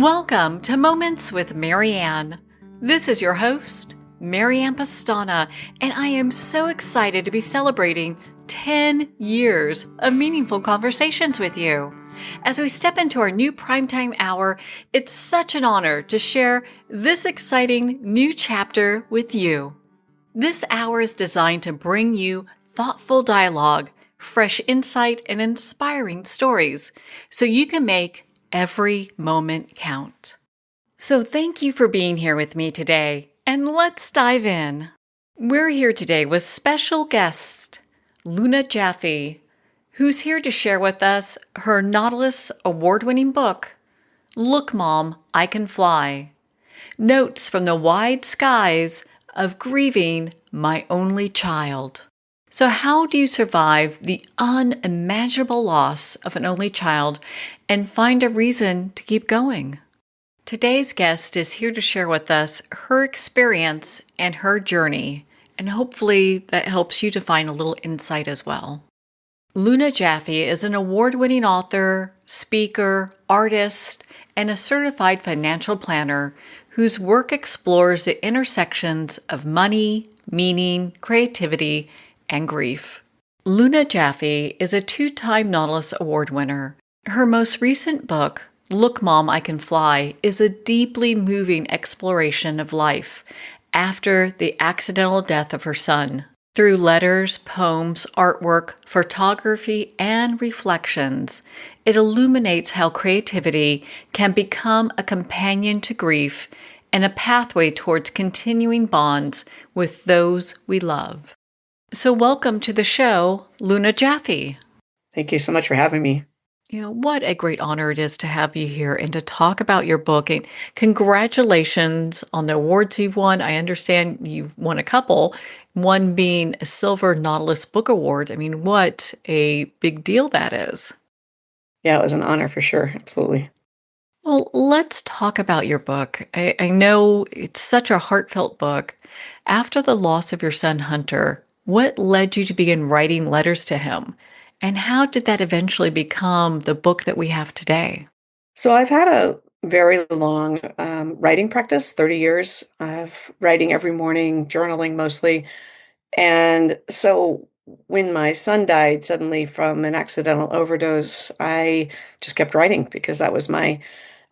Welcome to Moments with Marianne. This is your host, Marianne Pastana, and I am so excited to be celebrating 10 years of meaningful conversations with you. As we step into our new primetime hour, it's such an honor to share this exciting new chapter with you. This hour is designed to bring you thoughtful dialogue, fresh insight, and inspiring stories so you can make every moment count. So thank you for being here with me today, and let's dive in. We're here today with special guest Luna Jaffe, who's here to share with us her Nautilus award-winning book, Look Mom, I Can Fly. Notes from the wide skies of grieving my only child. So how do you survive the unimaginable loss of an only child and find a reason to keep going? Today's guest is here to share with us her experience and her journey, and hopefully that helps you to find a little insight as well. Luna Jaffe is an award-winning author, speaker, artist, and a certified financial planner whose work explores the intersections of money, meaning, creativity, and grief. Luna Jaffe is a two-time Nautilus Award winner. Her most recent book, Look Mom, I Can Fly, is a deeply moving exploration of life after the accidental death of her son. Through letters, poems, artwork, photography, and reflections, it illuminates how creativity can become a companion to grief and a pathway towards continuing bonds with those we love. So welcome to the show, Luna Jaffe. Thank you so much for having me. What a great honor it is to have you here and to talk about your book. And congratulations on the awards you've won. I understand you've won a couple, one being a Silver Nautilus Book Award. I mean, what a big deal that is. Yeah, it was an honor for sure. Absolutely. Well, let's talk about your book. I know it's such a heartfelt book. After the loss of your son, Hunter, what led you to begin writing letters to him? And how did that eventually become the book that we have today? So I've had a very long writing practice, 30 years of writing every morning, journaling mostly. And so when my son died suddenly from an accidental overdose, I just kept writing because that was my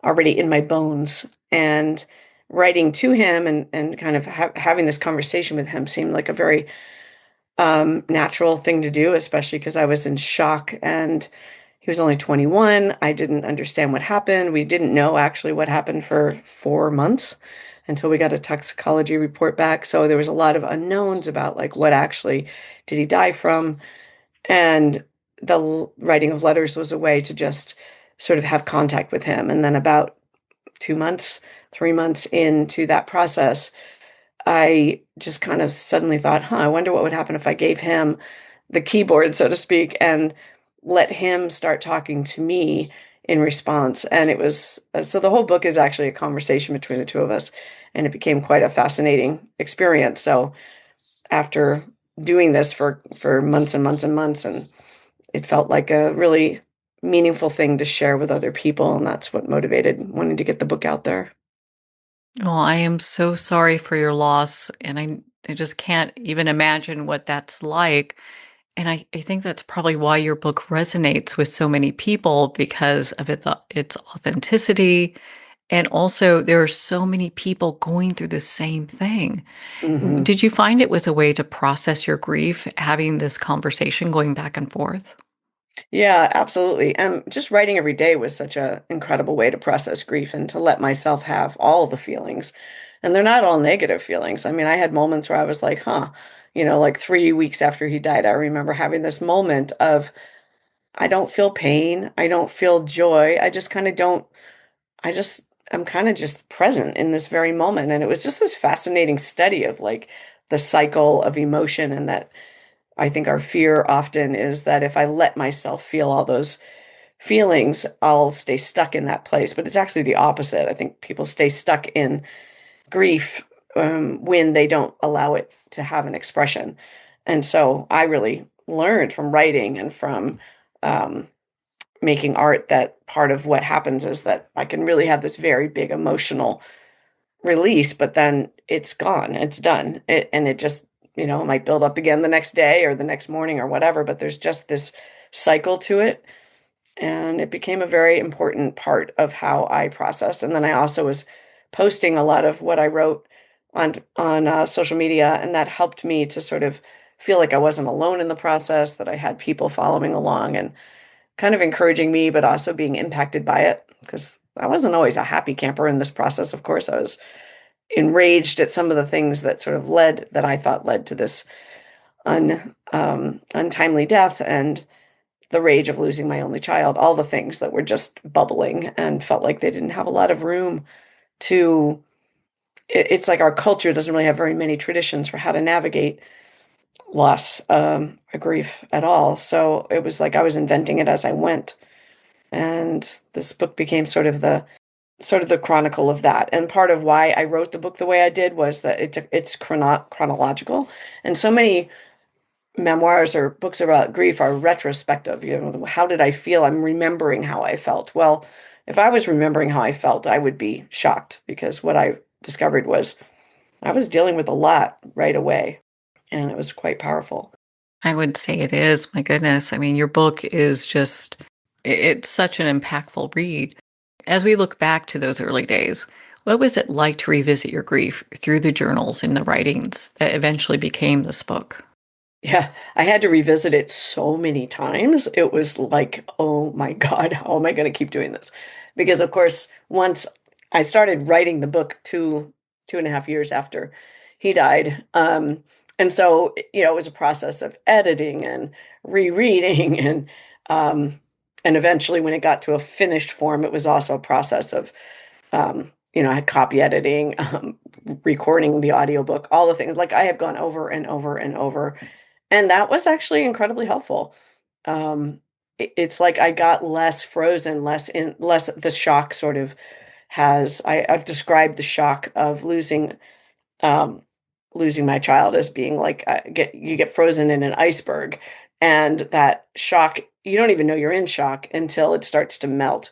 already in my bones. And writing to him and kind of having this conversation with him seemed like a very natural thing to do, especially because I was in shock and he was only 21. I didn't understand what happened. We didn't know actually what happened for 4 months until we got a toxicology report back. So there was a lot of unknowns about like what actually did he die from. And the writing of letters was a way to just sort of have contact with him. And then about 2 months, 3 months into that process, I just kind of suddenly thought, I wonder what would happen if I gave him the keyboard, so to speak, and let him start talking to me in response. And it was so the whole book is actually a conversation between the two of us, and it became quite a fascinating experience. So after doing this for months and months and months, and it felt like a really meaningful thing to share with other people, and that's what motivated wanting to get the book out there. Oh, I am so sorry for your loss, and I just can't even imagine what that's like. And I think that's probably why your book resonates with so many people because of its authenticity. And also, there are so many people going through the same thing. hmm Did you find it was a way to process your grief, having this conversation going back and forth? Yeah, absolutely. And just writing every day was such a incredible way to process grief and to let myself have all the feelings. And they're not all negative feelings. I mean, I had moments where I was like, like 3 weeks after he died, I remember having this moment of, I don't feel pain. I don't feel joy. I just kind of don't, I just, I'm kind of just present in this very moment. And it was just this fascinating study of like the cycle of emotion, and that I think our fear often is that if I let myself feel all those feelings, I'll stay stuck in that place. But it's actually the opposite. I think people stay stuck in grief when they don't allow it to have an expression. And so I really learned from writing and from um, making art that part of what happens is that I can really have this very big emotional release, but then it's gone, it's done. And it just, it might build up again the next day or the next morning or whatever, but there's just this cycle to it. And it became a very important part of how I process. And then I also was posting a lot of what I wrote on social media, and that helped me to sort of feel like I wasn't alone in the process, that I had people following along and kind of encouraging me, but also being impacted by it. Because I wasn't always a happy camper in this process. Of course, I was enraged at some of the things that sort of that I thought led to this untimely death, and the rage of losing my only child, all the things that were just bubbling and felt like they didn't have a lot of room to. It's like our culture doesn't really have very many traditions for how to navigate loss, or grief at all. So it was like I was inventing it as I went. And this book became sort of the chronicle of that. And part of why I wrote the book the way I did was that it's chronological. And so many memoirs or books about grief are retrospective. How did I feel? I'm remembering how I felt. Well, if I was remembering how I felt, I would be shocked, because what I discovered was I was dealing with a lot right away, and it was quite powerful. I would say it is. My goodness. I mean, your book is just, it's such an impactful read. As we look back to those early days, what was it like to revisit your grief through the journals and the writings that eventually became this book? Yeah, I had to revisit it so many times. It was like, oh my God, how am I going to keep doing this? Because of course, once I started writing the book 2.5 years after he died, and so it was a process of editing and rereading, um, and eventually, when it got to a finished form, it was also a process of, I had copy editing, recording the audiobook, all the things. Like I have gone over and over and over, and that was actually incredibly helpful. It's like I got less frozen, less the shock sort of I've described the shock of um, losing my child as being like you get frozen in an iceberg, and that shock, you don't even know you're in shock until it starts to melt.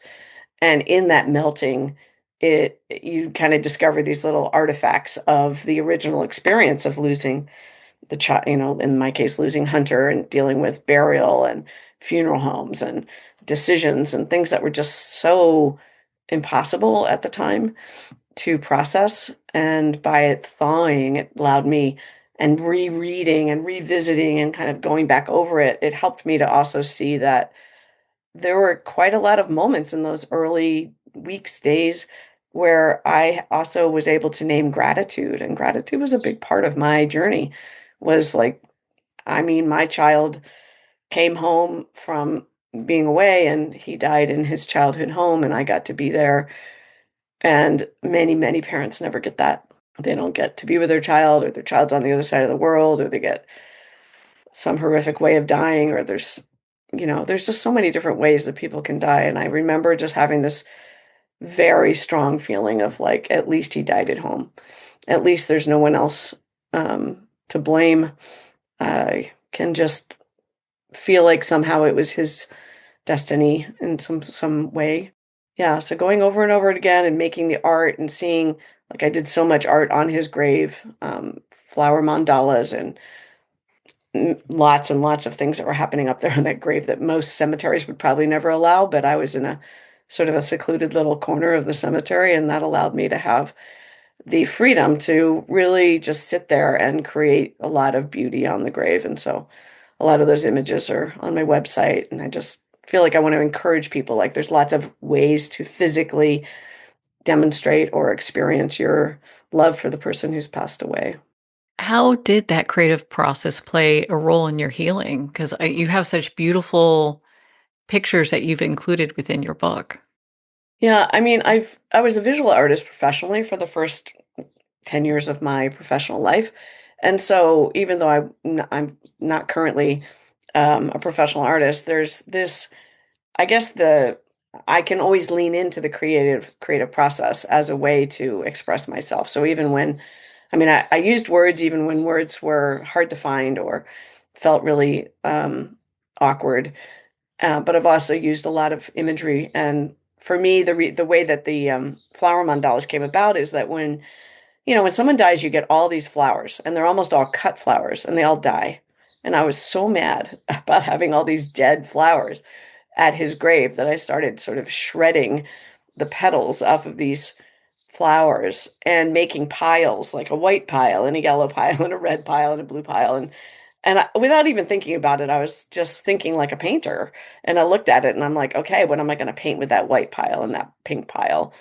And in that melting, you kind of discover these little artifacts of the original experience of losing the child, in my case, losing Hunter, and dealing with burial and funeral homes and decisions and things that were just so impossible at the time to process. And by it thawing, it allowed me, and rereading and revisiting and kind of going back over it, it helped me to also see that there were quite a lot of moments in those early weeks, days, where I also was able to name gratitude. And gratitude was a big part of my journey. Was like, I mean, my child came home from being away, and he died in his childhood home, and I got to be there. And many, many parents never get that. They don't get to be with their child, or their child's on the other side of the world, or they get some horrific way of dying, or there's just so many different ways that people can die. And I remember just having this very strong feeling of like, at least he died at home. At least there's no one else to blame. I can just feel like somehow it was his destiny in some way. Yeah, so going over and over again and making the art and seeing, like I did so much art on his grave, flower mandalas and lots and lots of things that were happening up there in that grave that most cemeteries would probably never allow. But I was in a sort of a secluded little corner of the cemetery, and that allowed me to have the freedom to really just sit there and create a lot of beauty on the grave. And so a lot of those images are on my website, and I just feel like I want to encourage people. Like there's lots of ways to physically demonstrate or experience your love for the person who's passed away. How did that creative process play a role in your healing? Because you have such beautiful pictures that you've included within your book. Yeah, I mean, I was a visual artist professionally for the first 10 years of my professional life. And so even though I'm not currently a professional artist, there's this, I guess I can always lean into the creative process as a way to express myself. So even when, I mean, I used words even when words were hard to find or felt really awkward. But I've also used a lot of imagery. And for me, the way that the flower mandalas came about is that when someone dies, you get all these flowers, and they're almost all cut flowers, and they all die. And I was so mad about having all these dead flowers at his grave that I started sort of shredding the petals off of these flowers and making piles, like a white pile and a yellow pile and a red pile and a blue pile. Without even thinking about it, I was just thinking like a painter. And I looked at it and I'm like, okay, what am I going to paint with that white pile and that pink pile?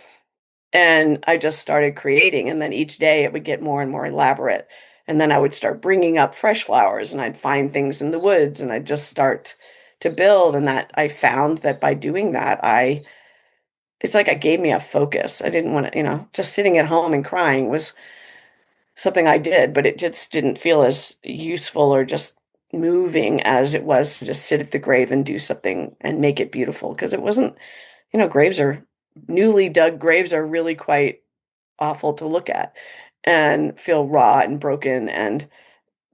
And I just started creating. And then each day it would get more and more elaborate. And then I would start bringing up fresh flowers and I'd find things in the woods and I'd just start to build. And that I found that by doing that, it's like it gave me a focus. I didn't want to, just sitting at home and crying was something I did, but it just didn't feel as useful or just moving as it was to just sit at the grave and do something and make it beautiful. Because it wasn't, graves are newly dug graves are really quite awful to look at and feel raw and broken. And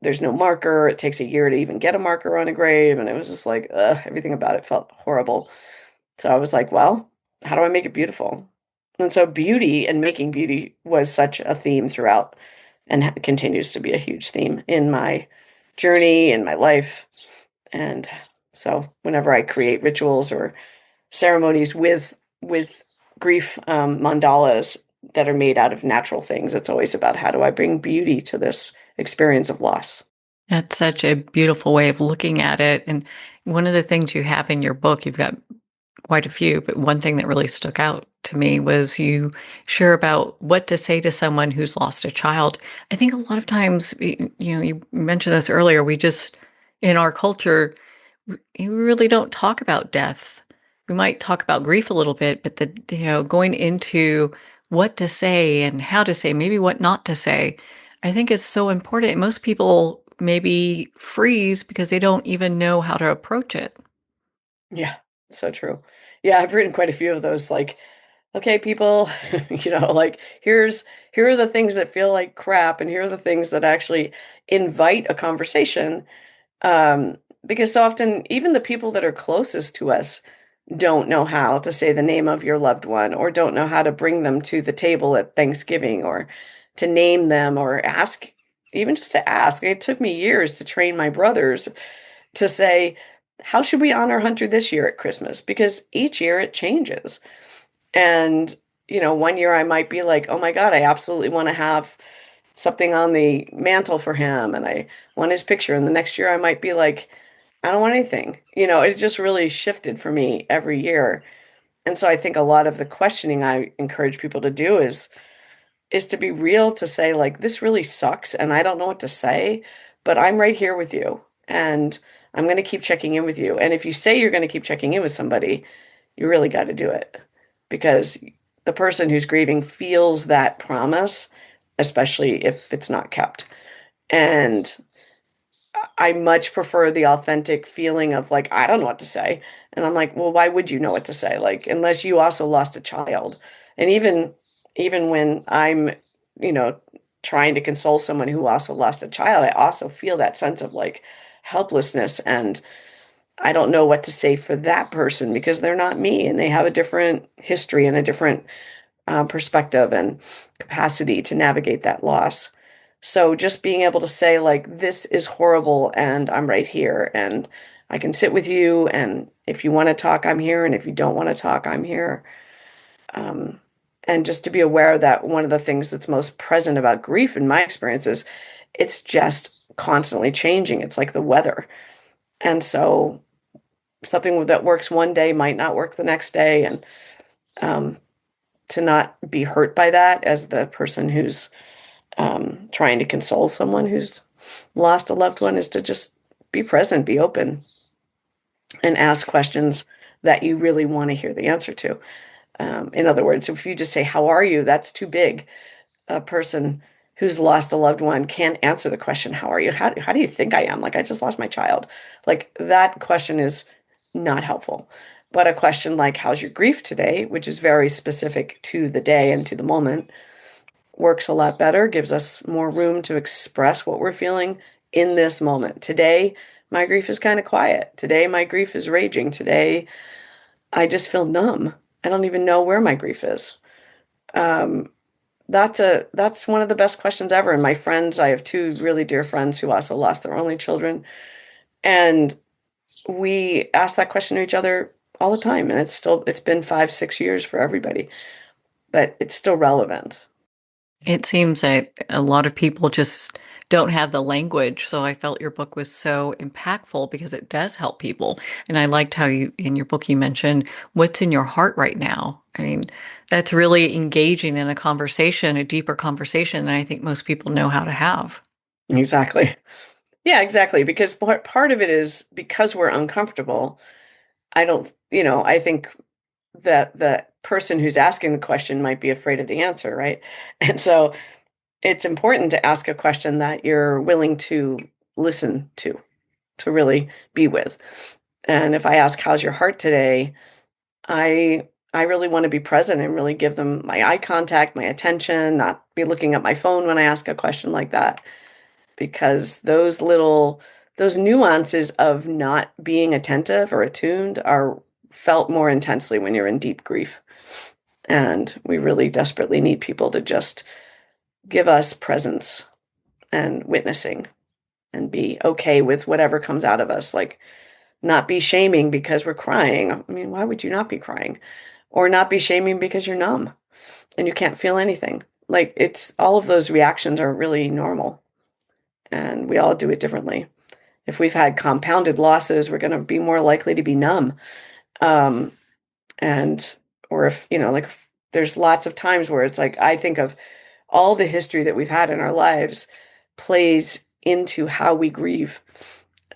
there's no marker. It takes a year to even get a marker on a grave. And it was just like, everything about it felt horrible. So I was like, well, how do I make it beautiful? And so beauty and making beauty was such a theme throughout and continues to be a huge theme in my journey, in my life. And so whenever I create rituals or ceremonies with grief mandalas that are made out of natural things, it's always about how do I bring beauty to this experience of loss. That's such a beautiful way of looking at it. And one of the things you have in your book, you've got quite a few, but one thing that really stuck out to me was you share about what to say to someone who's lost a child. I think a lot of times, you mentioned this earlier, we just, in our culture, we really don't talk about death. We might talk about grief a little bit, but going into what to say and how to say, maybe what not to say, I think is so important. Most people maybe freeze because they don't even know how to approach it. Yeah, so true. Yeah, I've written quite a few of those, like, okay, people, like here are the things that feel like crap, and here are the things that actually invite a conversation. Because so often, even the people that are closest to us don't know how to say the name of your loved one, or don't know how to bring them to the table at Thanksgiving, or to name them, or ask, even just to ask. It took me years to train my brothers to say, how should we honor Hunter this year at Christmas? Because each year it changes. And, one year I might be like, oh my God, I absolutely want to have something on the mantle for him and I want his picture. And the next year I might be like, I don't want anything. It just really shifted for me every year. And so I think a lot of the questioning I encourage people to do is to be real, to say like, this really sucks and I don't know what to say, but I'm right here with you and I'm going to keep checking in with you. And if you say you're going to keep checking in with somebody, you really got to do it, because the person who's grieving feels that promise, especially if it's not kept. And I much prefer the authentic feeling of like, I don't know what to say. And I'm like, well, why would you know what to say? Like, unless you also lost a child. And even when I'm, you know, trying to console someone who also lost a child, I also feel that sense of like helplessness, and I don't know what to say for that person because they're not me and they have a different history and a different perspective and capacity to navigate that loss. So just being able to say, like, this is horrible and I'm right here and I can sit with you. And if you want to talk, I'm here. And if you don't want to talk, I'm here. Um, and just to be aware that one of the things that's most present about grief, in my experience, is it's just constantly changing. It's like the weather. And so something that works one day might not work the next day. And um, to not be hurt by that as the person who's trying to console someone who's lost a loved one is to just be present, be open, and ask questions that you really want to hear the answer to. In other words, if you just say, how are you? That's too big. A person who's lost a loved one can't answer the question, how are you? How do you think I am? Like, I just lost my child. Like, that question is not helpful. But a question like, how's your grief today, which is very specific to the day and to the moment, works a lot better, gives us more room to express what we're feeling in this moment. Today, my grief is kind of quiet. Today, my grief is raging. Today, I just feel numb. I don't even know where my grief is. Um, that's one of the best questions ever. And my friends, I have two really dear friends who also lost their only children, and we ask that question to each other all the time. And it's been 5, 6 years for everybody, but it's still relevant. It seems that a lot of people just don't have the language. So I felt your book was so impactful because it does help people. And I liked how you, in your book, you mentioned what's in your heart right now. I mean, that's really engaging in a conversation, a deeper conversation than I think most people know how to have. Exactly. Yeah, exactly. Because part of it is because we're uncomfortable. I don't, I think that the person who's asking the question might be afraid of the answer, right? And so it's important to ask a question that you're willing to listen to really be with. And if I ask, "How's your heart today?" I really want to be present and really give them my eye contact, my attention, not be looking at my phone when I ask a question like that, because those nuances of not being attentive or attuned are felt more intensely when you're in deep grief. And we really desperately need people to just give us presence and witnessing and be okay with whatever comes out of us. Like, not be shaming because we're crying. I mean, why would you not be crying? Or not be shaming because you're numb and you can't feel anything. Like, it's all of those reactions are really normal, and we all do it differently. If we've had compounded losses, we're going to be more likely to be numb. Um, and, or if, like, there's lots of times where it's like, I think of all the history that we've had in our lives plays into how we grieve.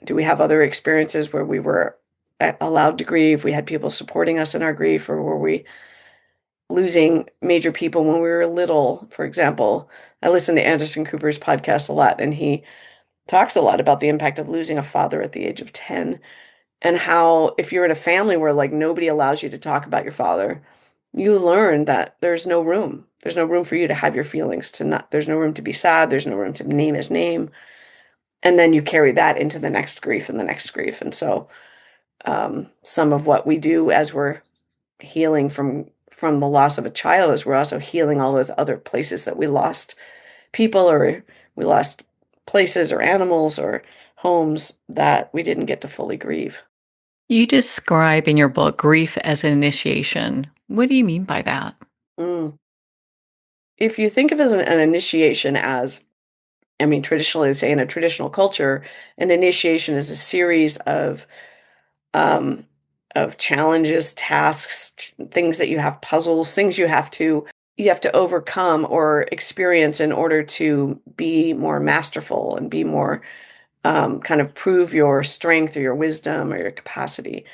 Do we have other experiences where we were allowed to grieve? We had people supporting us in our grief, or were we losing major people when we were little? For example, I listen to Anderson Cooper's podcast a lot, and he talks a lot about the impact of losing a father at the age of 10, and how if you're in a family where like nobody allows you to talk about your father, you learn that there's no room. There's no room for you to have your feelings, there's no room to be sad, there's no room to name his name. And then you carry that into the next grief and the next grief. And so some of what we do as we're healing from the loss of a child is we're also healing all those other places that we lost people, or we lost places or animals or homes that we didn't get to fully grieve. You describe in your book grief as an initiation. What do you mean by that? Mm. If you think of as an initiation as, I mean, traditionally, say in a traditional culture, an initiation is a series um, of challenges, tasks, things that you have, puzzles, things you have to overcome or experience in order to be more masterful and be more kind of prove your strength or your wisdom or your capacity.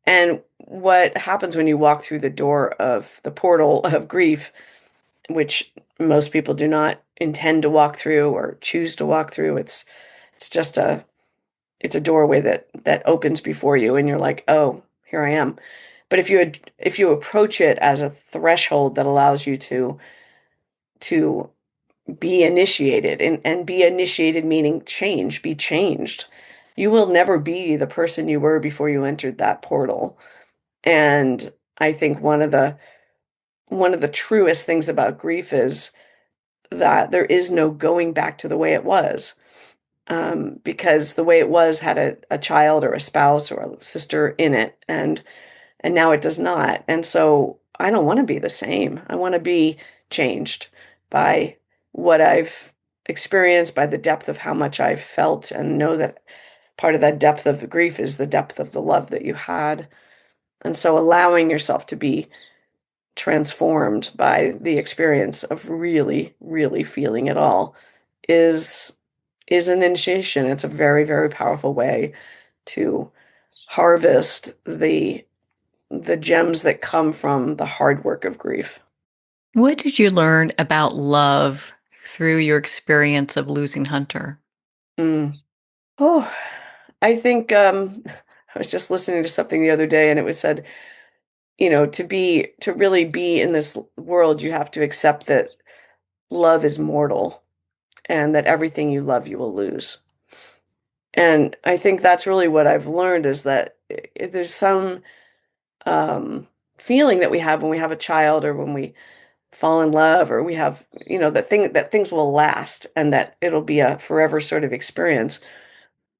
And what happens when you walk through the door of the portal of grief, which most people do not intend to walk through or choose to walk through, it's just it's a doorway that opens before you, and you're like, oh, here I am. But if you approach it as a threshold that allows you to be initiated, and be initiated meaning change, be changed. You will never be the person you were before you entered that portal. And I think one of the truest things about grief is that there is no going back to the way it was. Because the way it was had a child or a spouse or a sister in it, and now it does not. And so I don't want to be the same. I want to be changed by what I've experienced, by the depth of how much I've felt, and know that part of that depth of the grief is the depth of the love that you had. And so allowing yourself to be transformed by the experience of really, really feeling it all is is an initiation. It's a very, very powerful way to harvest the gems that come from the hard work of grief. What did you learn about love through your experience of losing Hunter? Mm. Oh, I think I was just listening to something the other day, and it was said, to really be in this world, you have to accept that love is mortal and that everything you love you will lose. And I think that's really what I've learned is that there's some um, feeling that we have when we have a child or when we fall in love or we have, that things will last and that it'll be a forever sort of experience.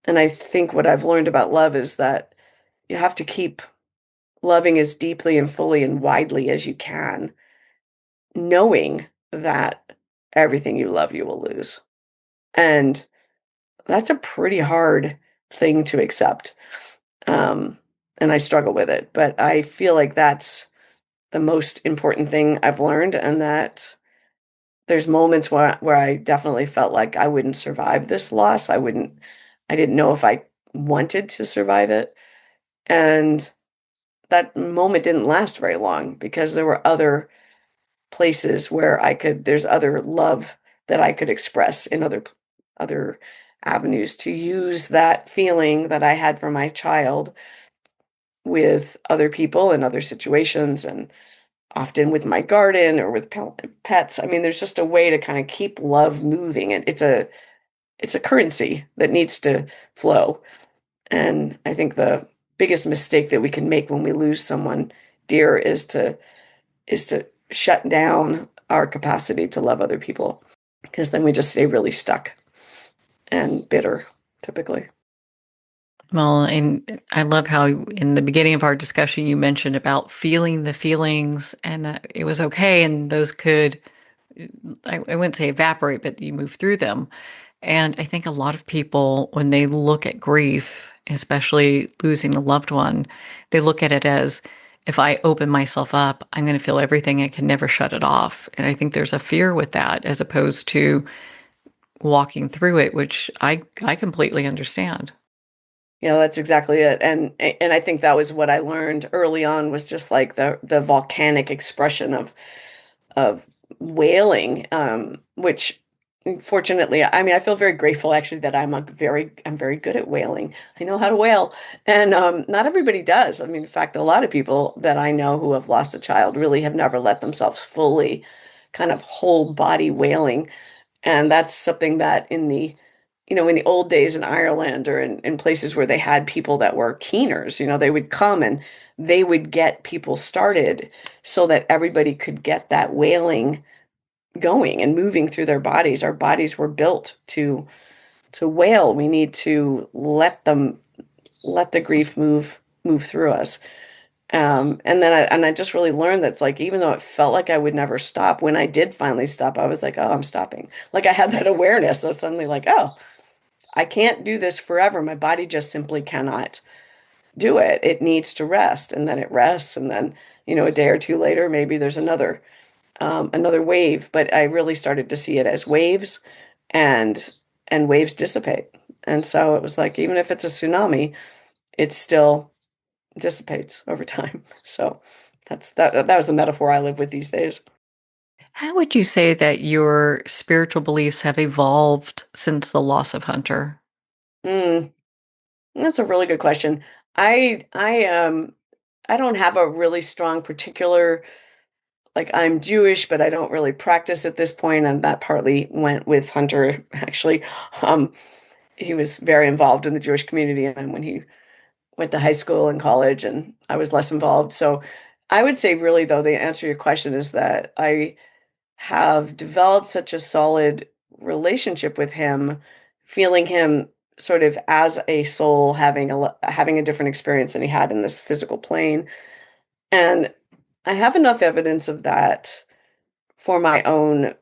And I think what I've learned about love is that you have to keep loving as deeply and fully and widely as you can, knowing that everything you love you will lose. And that's a pretty hard thing to accept. Um, and I struggle with it, but I feel like that's the most important thing I've learned, and that there's moments where I definitely felt like I wouldn't survive this loss. I didn't know if I wanted to survive it. And that moment didn't last very long because there were other places where there's other love that I could express in other avenues to use that feeling that I had for my child with other people and other situations, and often with my garden or with pets. I mean, there's just a way to kind of keep love moving, and it's a currency that needs to flow. And I think the biggest mistake that we can make when we lose someone dear is to shut down our capacity to love other people, because then we just stay really stuck and bitter, typically. Well, and I love how in the beginning of our discussion you mentioned about feeling the feelings and that it was okay and those could, I wouldn't say evaporate, but you move through them. And I think a lot of people, when they look at grief, especially losing a loved one, they look at it as if I open myself up, I'm going to feel everything. I can never shut it off. And I think there's a fear with that as opposed to walking through it, which I completely understand. That's exactly it. And I think that was what I learned early on, was just like the volcanic expression of wailing, which fortunately, I mean, I feel very grateful actually that I'm very good at wailing. I know how to wail, and not everybody does. I mean, in fact, a lot of people that I know who have lost a child really have never let themselves fully kind of whole body wailing. And that's something that in the old days in Ireland or in places where they had people that were keeners, they would come and they would get people started so that everybody could get that wailing going and moving through their bodies. Our bodies were built to wail. We need to let the grief move through us. And I just really learned that's like, even though it felt like I would never stop, when I did finally stop, I was like, oh, I'm stopping. Like I had that awareness of suddenly like, oh, I can't do this forever. My body just simply cannot do it. It needs to rest. And then it rests. And then, a day or two later, maybe there's another wave. But I really started to see it as waves, and waves dissipate. And so it was like, even if it's a tsunami, it still dissipates over time. So that was the metaphor I live with these days. How would you say that your spiritual beliefs have evolved since the loss of Hunter? Mm, that's a really good question. I don't have a really strong particular, like, I'm Jewish, but I don't really practice at this point, and that partly went with Hunter, actually. Um, he was very involved in the Jewish community, and then when he went to high school and college, and I was less involved. So I would say, really, though, the answer to your question is that I have developed such a solid relationship with him, feeling him sort of as a soul having a different experience than he had in this physical plane. And I have enough evidence of that for my own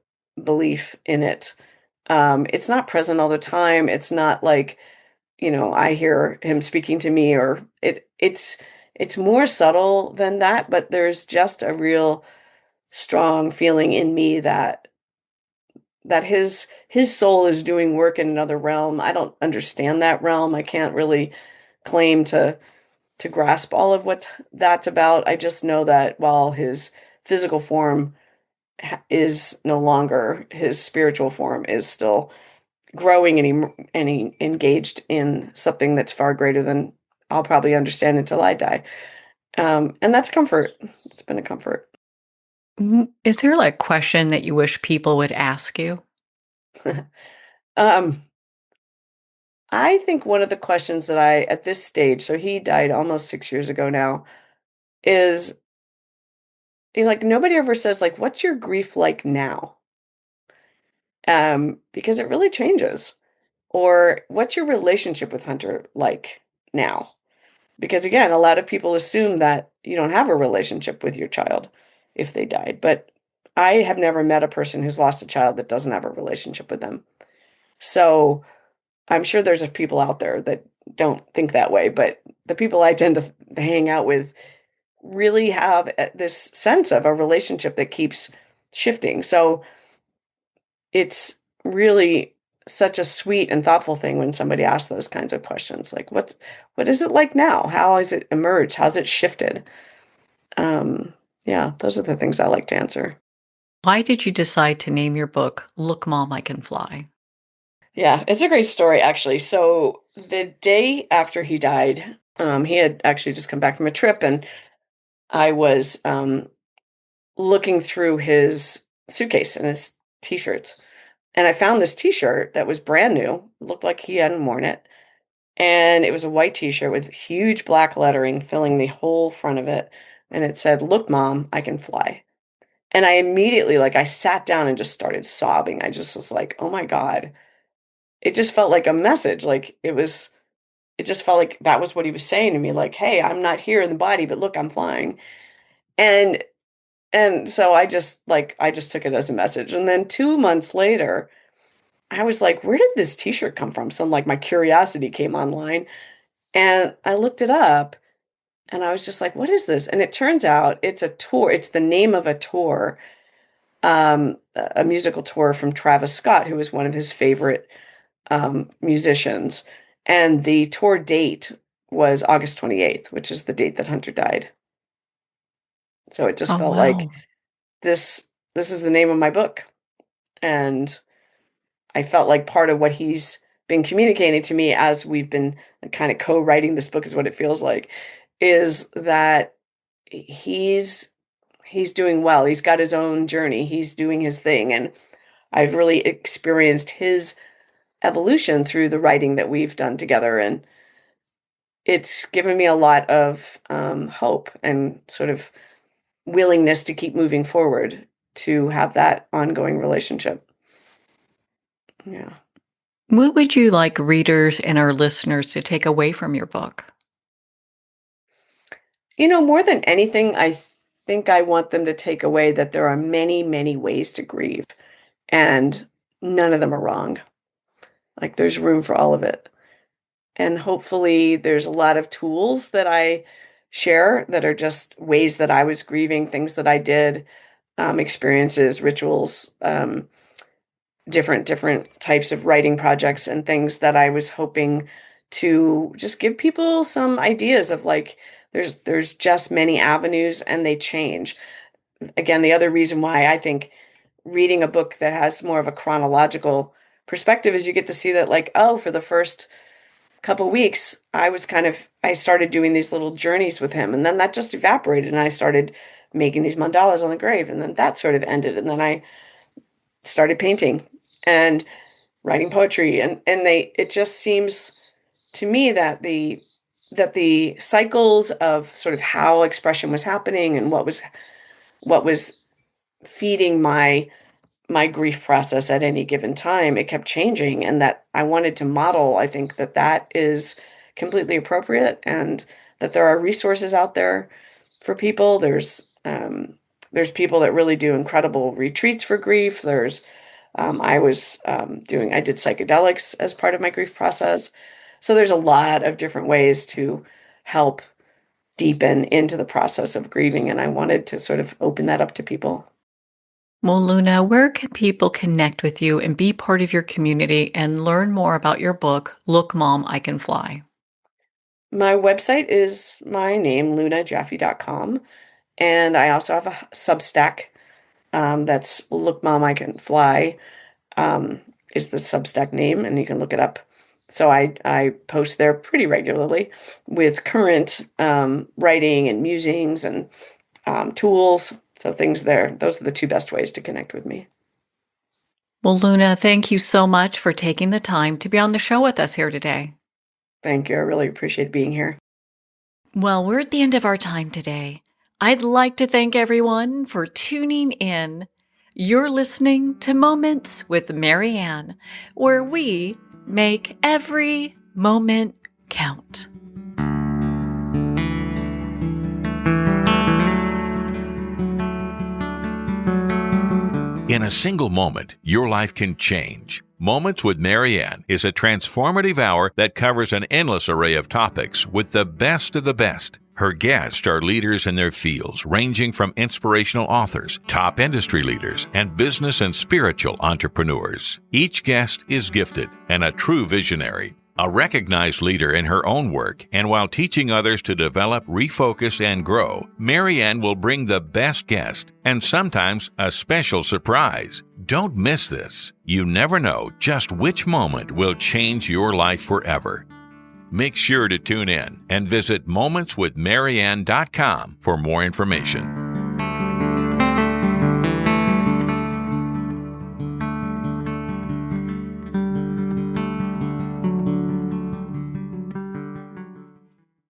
belief in it. It's not present all the time. It's not like, I hear him speaking to me, or it's more subtle than that, but there's just a real strong feeling in me that his soul is doing work in another realm. I don't understand that realm. I can't really claim to grasp all of what that's about. I just know that while his physical form is no longer, his spiritual form is still growing, and he engaged in something that's far greater than I'll probably understand until I die. And that's comfort. It's been a comfort. Is there like a question that you wish people would ask you? um, I think one of the questions that at this stage, so he died almost 6 years ago now, is like nobody ever says like, what's your grief like now? Because it really changes. Or what's your relationship with Hunter like now? Because again, a lot of people assume that you don't have a relationship with your child if they died. But I have never met a person who's lost a child that doesn't have a relationship with them. So I'm sure there's people out there that don't think that way, but the people I tend to hang out with really have this sense of a relationship that keeps shifting. So it's really such a sweet and thoughtful thing when somebody asks those kinds of questions, like what is it like now? How has it emerged? How's it shifted? Um, yeah, those are the things I like to answer. Why did you decide to name your book Look, Mom, I Can Fly? Yeah, it's a great story actually. So the day after he died, he had actually just come back from a trip, and I was looking through his suitcase and his t-shirts, and I found this t-shirt that was brand new. It looked like he hadn't worn it. And it was a white t-shirt with huge black lettering filling the whole front of it. And it said, "Look, Mom, I can fly." And I immediately, like, I sat down and just started sobbing. I just was like, oh my God. It just felt like a message. It just felt like that was what he was saying to me. Like, hey, I'm not here in the body, but look, I'm flying. And, and so I just took it as a message. And then 2 months later, I was like, where did this t-shirt come from? So like my curiosity came online and I looked it up. And I was just like, what is this? And it turns out it's a tour. It's the name of a tour, a musical tour from Travis Scott, who was one of his favorite musicians. And the tour date was August 28th, which is the date that Hunter died. So it just Oh, felt like wow. this this is the name of my book. And I felt like part of what he's been communicating to me as we've been kind of co-writing this book is what it feels like, is that he's he's doing well. He's got his own journey. He's doing his thing. And I've really experienced his evolution through the writing that we've done together. And it's given me a lot of hope and sort of willingness to keep moving forward to have that ongoing relationship. Yeah. What would you like readers and our listeners to take away from your book? More than anything, I think I want them to take away that there are many, many ways to grieve, and none of them are wrong. Like there's room for all of it. And hopefully, there's a lot of tools that I share that are just ways that I was grieving, things that I did, experiences, rituals, different types of writing projects and things that I was hoping to just give people some ideas of like there's just many avenues and they change. Again, the other reason why I think reading a book that has more of a chronological perspective is you get to see that like, oh, for the first couple weeks, I started doing these little journeys with him, and then that just evaporated, and I started making these mandalas on the grave, and then that sort of ended, and then I started painting and writing poetry, and they it just seems to me that the cycles of sort of how expression was happening and what was feeding my grief process at any given time, it kept changing. And that I wanted to model, I think that that is completely appropriate and that there are resources out there for people. There's people that really do incredible retreats for grief. I did psychedelics as part of my grief process. So there's a lot of different ways to help deepen into the process of grieving. And I wanted to sort of open that up to people. Well, Luna, where can people connect with you and be part of your community and learn more about your book, Look, Mom, I Can Fly? My website is my name, lunajaffe.com. And I also have a Substack, that's Look Mom, I Can Fly, um, is the Substack name, and you can look it up. So I post there pretty regularly with current writing and musings and tools. So things there. Those are the two best ways to connect with me. Well, Luna, thank you so much for taking the time to be on the show with us here today. Thank you. I really appreciate being here. Well, we're at the end of our time today. I'd like to thank everyone for tuning in. You're listening to Moments with Marianne, where we make every moment count. In a single moment, your life can change. Moments with Marianne is a transformative hour that covers an endless array of topics with the best of the best. Her guests are leaders in their fields, ranging from inspirational authors, top industry leaders, and business and spiritual entrepreneurs. Each guest is gifted and a true visionary. A recognized leader in her own work, and while teaching others to develop, refocus, and grow, Marianne will bring the best guest and sometimes a special surprise. Don't miss this. You never know just which moment will change your life forever. Make sure to tune in and visit momentswithmarianne.com for more information.